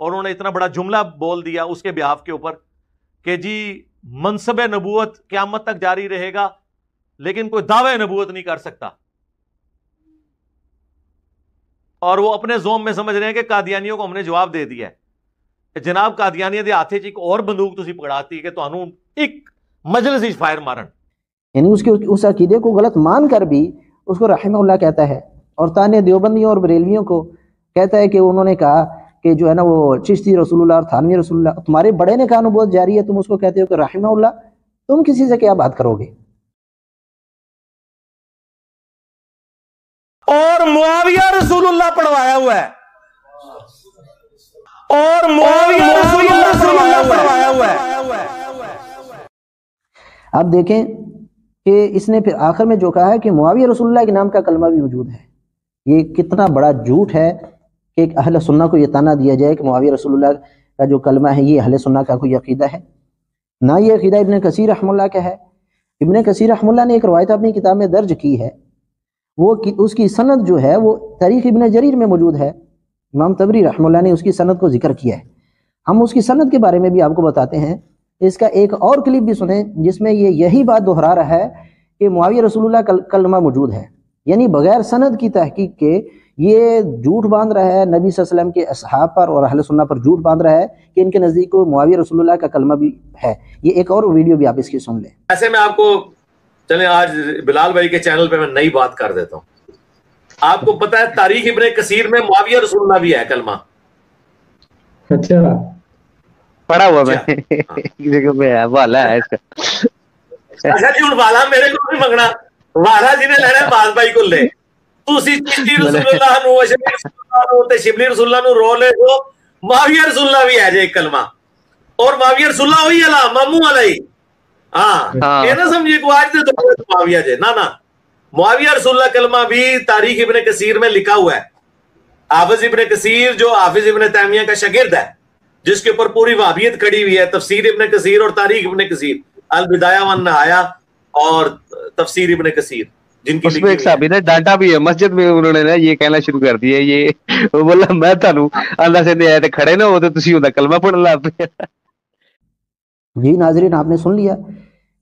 اور انہوں نے اتنا بڑا جملہ بول دیا اس کے بیاف کے اوپر کہ جی منصب نبوت قیامت تک جاری رہے گا لیکن کوئی دعوی نبوت نہیں کر سکتا، اور وہ اپنے زوم میں سمجھ رہے ہیں کہ قادیانیوں کو ہم نے جواب دے دیا ہے۔ جناب قادیانیوں دے ہاتھے ایک اور بندوق تسی پکڑاتی کہ تانوں ایک مجلس ہی فائر مارن، یعنی اس عقیدے کو غلط مان کر بھی اس کو رحمہ اللہ کہتا ہے، اور تانے دیوبندیوں اور بریلویوں کو کہتا ہے کہ انہوں نے کہا کہ جو ہے نا وہ چشتی رسول اللہ اور تھانوی رسول اللہ، تمہارے بڑے نے کہا نبوت جاری ہے، تم اس کو کہتے ہو کہ رحمہ اللہ، تم کسی سے کیا بات کرو گے؟ اور معاویہ رسول اللہ پڑھوایا ہوا ہے، اور معاویہ رسول اللہ پڑھوایا ہوا ہے۔ آپ دیکھیں کہ اس نے پھر آخر میں جو کہا ہے کہ معاویہ رسول اللہ کے نام کا کلمہ بھی موجود ہے، یہ کتنا بڑا جھوٹ ہے کہ ایک اہل سنہ کو یہ تانا دیا جائے کہ معاویہ رسول اللہ کا جو کلمہ ہے یہ اہل سنہ کا کوئی عقیدہ ہے۔ نہ یہ عقیدہ ابن کثیر رحمہ اللہ کا ہے۔ ابن کثیر رحمہ اللہ نے ایک روایت اپنی کتاب میں درج کی ہے، وہ اس کی سند جو ہے وہ تاریخ ابن جریر میں موجود ہے، امام طبری رحمہ اللہ نے اس کی سند کو ذکر کیا ہے۔ ہم اس کی سند کے بارے میں بھی آپ کو بتاتے ہیں، اس کا ایک اور کلپ بھی سنیں جس میں یہی بات دہرا رہا ہے کہ معاویہ رسول اللہ کا کلمہ موجود ہے، یعنی بغیر سند کی تحقیق کے یہ جھوٹ باندھ رہا ہے نبی صلی اللہ علیہ وسلم کے اصحاب پر اور اہل سنہ پر جھوٹ باندھ رہا ہے کہ ان کے نزدیک کو معاویہ رسول اللہ کا کلمہ بھی ہے۔ یہ ایک اور ویڈیو بھی آپ اس کی سن لیں۔ ایسے میں آپ کو چلیں آج بلال بھائی کے چینل پہ میں نئی بات کر دیتا ہوں۔ آپ کو پتا ہے تاریخ ابن کثیر میں معاویہ رسول اللہ بھی ہے کلمہ، اچھا پڑھا ہوا میں کسی کو والا ہے اس کا۔ اچھا جی ہوں والا میرے کو بھی منگنا، والا جنہیں لینا باز بھائی کو لے، تسی چشتی رسول اللہ نو اشبلی رسول اللہ نو تے شبلی رسول اللہ نو رو لے جو معاویہ رسول اللہ بھی ہے جے ایک کلمہ، اور معاویہ رسول اللہ ہوئی علا مامو علی، ہاں یہ نہ سمجھے کو آج دے دو معاویہ جے، نا معاویہ رسول اللہ کلمہ بھی تاریخ ابن کثیر میں لکھا ہوا ہے۔ حافظ ابن کثیر جو حافظ ابن تیمیہ کا شاگرد ہے، جس کے اوپر پوری وہابیت کھڑی ہوئی ہے، تفسیر ابن کثیر اور تاریخ ابن کثیر، البدایہ والنہایہ اور تفسیر ابن کثیر، جن کی اس میں ایک صحابی نے ڈانٹا بھی ہے مسجد میں، انہوں نے یہ کہنا شروع کر دیا، یہ وہ بولا میں تانوں اللہ سے دے آئے کھڑے نہ ہو تو تسی اوندا کلمہ پڑھ لا پے۔ جی ناظرین آپ نے سن لیا،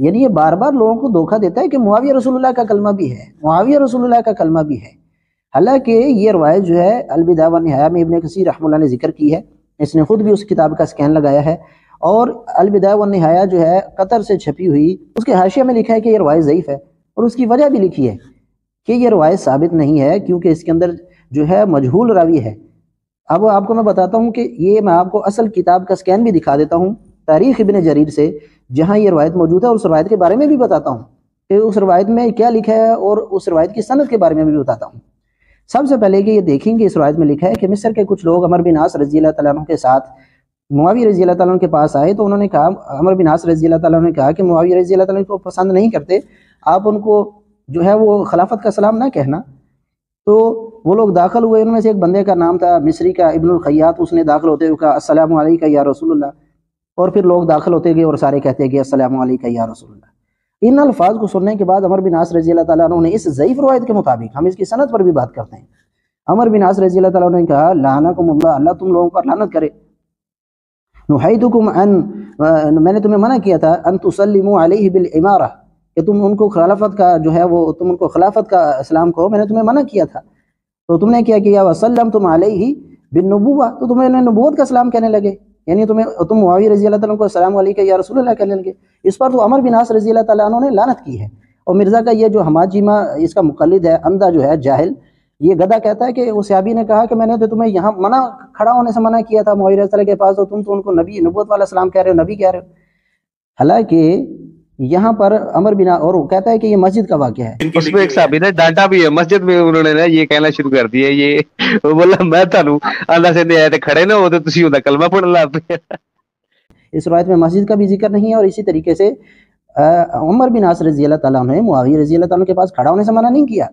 یعنی یہ بار بار لوگوں کو دھوکہ دیتا ہے کہ معاویہ رسول اللہ کا کلمہ بھی ہے، معاویہ رسول اللہ کا کلمہ بھی ہے، حالانکہ یہ روایت جو ہے البدایہ والنہایہ میں ابن کثیر رحمہ اللہ نے ذکر کی ہے، اس نے خود بھی اس کتاب کا سکین لگایا ہے، اور البدایہ والنہایہ جو ہے قطر سے چھپی ہوئی، اس کے حاشیہ میں لکھا ہے کہ یہ روایت ضعیف ہے، اور اس کی وجہ بھی لکھی ہے کہ یہ روایت ثابت نہیں ہے کیونکہ اس کے اندر جو ہے مجہول راوی ہے۔ اب آپ کو میں بتاتا ہوں کہ یہ میں آپ کو اصل کتاب کا سکین بھی دکھا دیتا ہوں تاریخ ابن جریر سے، جہاں یہ روایت موجود ہے، اور اس روایت کے بارے میں بھی بتاتا ہوں کہ اس روایت میں کیا لکھا ہے، اور اس روایت کی سند کے بارے میں بھی بتاتا ہوں۔ سب سے پہلے کہ یہ دیکھیں کہ اس روایت میں لکھا ہے کہ مصر کے کچھ لوگ عمر بن عاص رضی اللہ تعالیٰ عنہ کے ساتھ معاویہ رضی اللہ تعالیٰ عنہ کے پاس آئے، تو انہوں نے کہا، عمر بن عاص رضی اللہ تعالیٰ عنہ نے کہا کہ معاویہ رضی اللہ تعالیٰ عنہ کو پسند نہیں کرتے، آپ ان کو جو ہے وہ خلافت کا سلام نہ کہنا۔ تو وہ لوگ داخل ہوئے، ان میں سے ایک بندے کا نام تھا مصری کا ابن الخیاط، اس نے داخل ہوتے ہوئے کہا السلام علیکہ یا رسول اللہ، اور پھر لوگ داخل ہوتے گئے اور سارے کہتے گئے السلام علیکہ یا رسول اللہ۔ ان الفاظ کو سننے کے بعد عمر بن عاص رضی اللہ تعالیٰ عنہ نے اس ضعیف روایت کے مطابق، ہم اس کی سند پر بھی بات کرتے ہیں، عمر بن عاص رضی اللہ تعالیٰ عنہ نے کہا لعنکم اللہ، اللہ تم لوگوں پر لعنت کرے، نحیتکم ان، میں نے تمہیں منع کیا تھا ان تسلموا علیہ بالامارہ، کہ تم ان کو خلافت کا جو ہے وہ تم ان کو خلافت کا اسلام کو میں نے تمہیں منع کیا تھا، تو تم نے کیا کیا وسلمتم علیہ بالنبوہ، تو تمہیں نبوت کا اسلام کہنے لگے، یعنی تم معاویہ رضی اللہ تعالیٰ عنہ کو السلام علیکہ یا رسول اللہ کہنے لگے۔ اس پر تو عمر بن عاص رضی اللہ تعالیٰ عنہ نے لعنت کی ہے، اور مرزا کا یہ جو حماد جیمہ اس کا مقلد ہے، اندھا جو ہے جاہل، یہ گدھا کہتا ہے کہ اس صحابی نے کہا کہ میں نے تو تمہیں یہاں کھڑا ہونے سے منع کیا تھا معاویہ رضی اللہ کے پاس، تو تم تو ان کو نبی نبوت والا سلام کہہ رہے ہو، نبی کہہ رہے ہو۔ حالانکہ یہاں پر عمر بن، اور وہ کہتا ہے کہ یہ مسجد کا واقعہ ہے۔ اس میں ایک صحابی نے ڈانٹا بھی ہے مسجد میں، انہوں نے یہ کہنا شروع کر دیا، یہ وہ بولا میں تانوں اللہ سے دے آئے کھڑے نہ ہو تو تسی اوندا کلمہ پڑھ لا پے۔ اس روایت میں مسجد کا بھی ذکر نہیں ہے، اور اسی طریقے سے عمر بن عاص رضی اللہ تعالیٰ عنہ نے معاویہ رضی اللہ تعالیٰ عنہ کے پاس کھڑا ہونے سے منع نہیں کیا،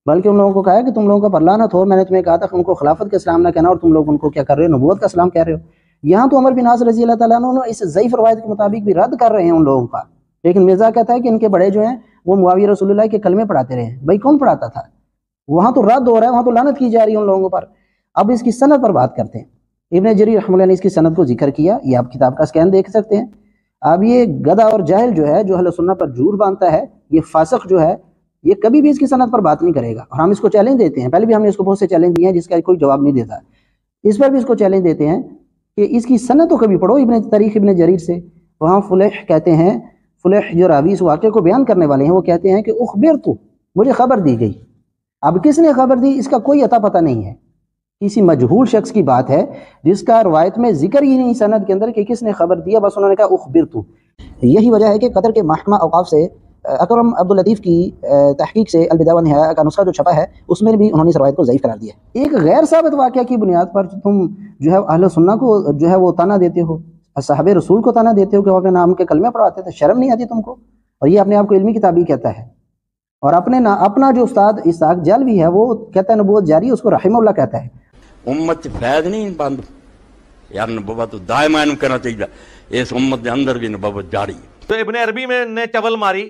بلکہ ان لوگوں کو کہا کہ تم لوگوں کا پر لعنت ہو، میں نے تمہیں کہا تھا کہ ان کو خلافت کا اسلام نہ کہنا، اور تم لوگ ان کو کیا کر رہے ہو، نبوت کا اسلام کہہ رہے ہو۔ یہاں تو عمر بن عاص رضی اللہ تعالیٰ عنہ اس ضعیف روایت کے مطابق بھی رد کر رہے ہیں ان لوگوں کا، لیکن مرزا کہتا ہے کہ ان کے بڑے جو ہیں وہ معاویہ رسول اللہ کے کلمے پڑھاتے رہے ہیں۔ بھائی کون پڑھاتا تھا؟ وہاں تو رد ہو رہا ہے، وہاں تو لعنت کی جا رہی ہے ان لوگوں پر۔ اب اس کی سند پر بات کرتے ہیں ابن جریر رحمہ اللہ نے اس کی سند کو ذکر کیا، یہ آپ کتاب کا اسکین دیکھ سکتے ہیں۔ اب یہ گدھا اور جاہل جو ہے، جو اہل سنت پر جھوٹ باندھتا ہے، یہ فاسق جو ہے، یہ کبھی بھی اس کی سند پر بات نہیں کرے گا، اور ہم اس کو چیلنج دیتے ہیں۔ پہلے بھی ہم نے اس کو بہت سے چیلنج دیے ہیں جس کا کوئی جواب نہیں دیتا، اس پر بھی اس کو چیلنج دیتے ہیں کہ اس کی سند تو کبھی پڑھو تاریخ ابن جریر سے۔ وہاں فلیح کہتے ہیں، فلیح جو راوی اس واقعے کو بیان کرنے والے ہیں، وہ کہتے ہیں کہ اخبرت، مجھے خبر دی گئی۔ اب کس نے خبر دی اس کا کوئی عطا پتہ نہیں ہے، کسی مجہول شخص کی بات ہے جس کا روایت میں ذکر ہی نہیں سند کے اندر کہ کس نے خبر دیا، بس انہوں نے کہا اخبرت۔ یہی وجہ ہے کہ قطر کے محکمہ اوقاف سے اکرم عبداللطیف کی تحقیق سے البدایہ والنہایہ کا نسخہ جو چھپا ہے، اس میں بھی انہوں نے اس روایت کو ضعیف قرار دیا ہے۔ ایک غیر ثابت واقعہ کی بنیاد پر تم جو ہے اہل سنہ کو جو ہے وہ تانا دیتے ہو، صحاب رسول کو تانا دیتے ہو کہ وہ اپنے نام کے کلمے پڑھاتے تھے، شرم نہیں آتی تم کو؟ اور یہ اپنے آپ کو علمی کتابی کہتا ہے، اور اپنا جو استاد اسحاق جعلوی ہے وہ کہتا ہے نبوت جاری ہے، اس کو رحمہ اللہ کہتا ہے۔ امت فیض نہیں بند یار، نبوت دائما کرنا چاہیے، اس امت کے اندر بھی نبوت جاری ہے۔ تو ابن عربی میں نے چول ماری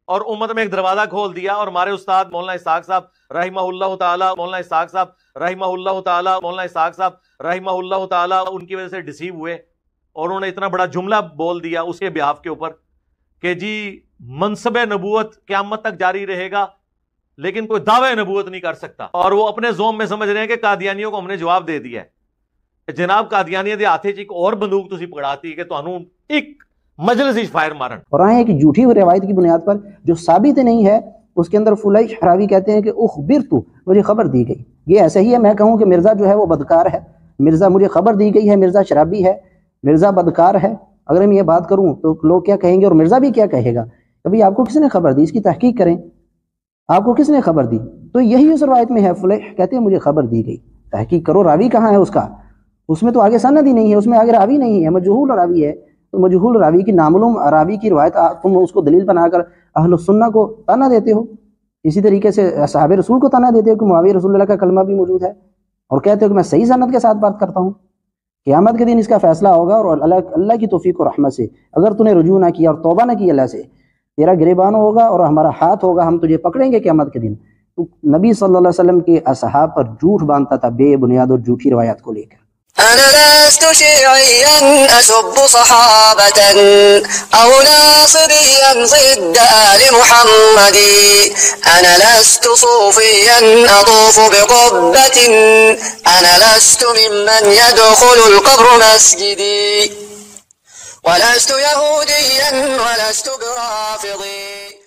اور امت میں ایک دروازہ کھول دیا، اور ہمارے استاد مولانا اسحاق صاحب رحمہ اللہ تعالی، مولانا اسحاق صاحب رحمہ اللہ تعالی، مولانا اسحاق صاحب رحمہ اللہ تعالی ان کی وجہ سے ڈسیو ہوئے، اور انہوں نے اتنا بڑا جملہ بول دیا اس کے بیہاف کے اوپر کہ جی منصب نبوت قیامت تک جاری رہے گا لیکن کوئی دعوی نبوت نہیں کر سکتا، اور وہ اپنے زوم میں سمجھ رہے ہیں کہ قادیانیوں کو ہم نے جواب دے دیا ہے۔ جناب قادیانیہ دے ہاتھے چ ایک اور بندوق تسی پکڑاتی کہ تانوں ایک مجلس ہی فائر مارن، اور آئیں ایک جھوٹی روایت کی بنیاد پر جو ثابت نہیں ہے، اس کے اندر فلیح راوی کہتے ہیں کہ اخبرت، مجھے خبر دی گئی۔ یہ ایسا ہی ہے میں کہوں کہ مرزا جو ہے وہ بدکار ہے، مرزا مجھے خبر دی گئی ہے مرزا شرابی ہے، مرزا بدکار ہے، اگر میں یہ بات کروں تو لوگ کیا کہیں گے اور مرزا بھی کیا کہے گا؟ کبھی آپ کو کس نے خبر دی؟ اس کی تحقیق کریں، آپ کو کس نے خبر دی؟ تو یہی اس روایت میں ہے، فلیح کہتے ہیں مجھے خبر دی گئی، تحقیق کرو راوی کہاں ہے اس کا، اس میں تو آگے سند ہی نہیں ہے، اس میں آگے راوی نہیں ہے، مجہول راوی ہے۔ تو مجہول راوی کی نامعلوم راوی کی روایت تم اس کو دلیل بنا کر اہل السنہ کو تانا دیتے ہو، اسی طریقے سے صحابہ رسول کو تانا دیتے ہو کہ معاویہ رسول اللہ کا کلمہ بھی موجود ہے، اور کہتے ہو کہ میں صحیح سند کے ساتھ بات کرتا ہوں۔ قیامت کے دن اس کا فیصلہ ہوگا، اور اللہ کی توفیق و رحمت سے اگر تو نے رجوع نہ کیا اور توبہ نہ کی اللہ سے، تیرا گریبان ہوگا اور ہمارا ہاتھ ہوگا، ہم تجھے پکڑیں گے قیامت کے دن۔ تو نبی صلی اللہ علیہ وسلم کے اصحاب پر جھوٹ باندھتا تھا بے بنیاد اور جھوٹی روایات کو لے کر۔ أنا لست شيعيا أسب صحابة أو ناصبيا ضد آل محمد، أنا لست صوفيا أطوف بقبة، أنا لست ممن يدخل القبر مسجدي، ولست يهوديا ولست برافضي.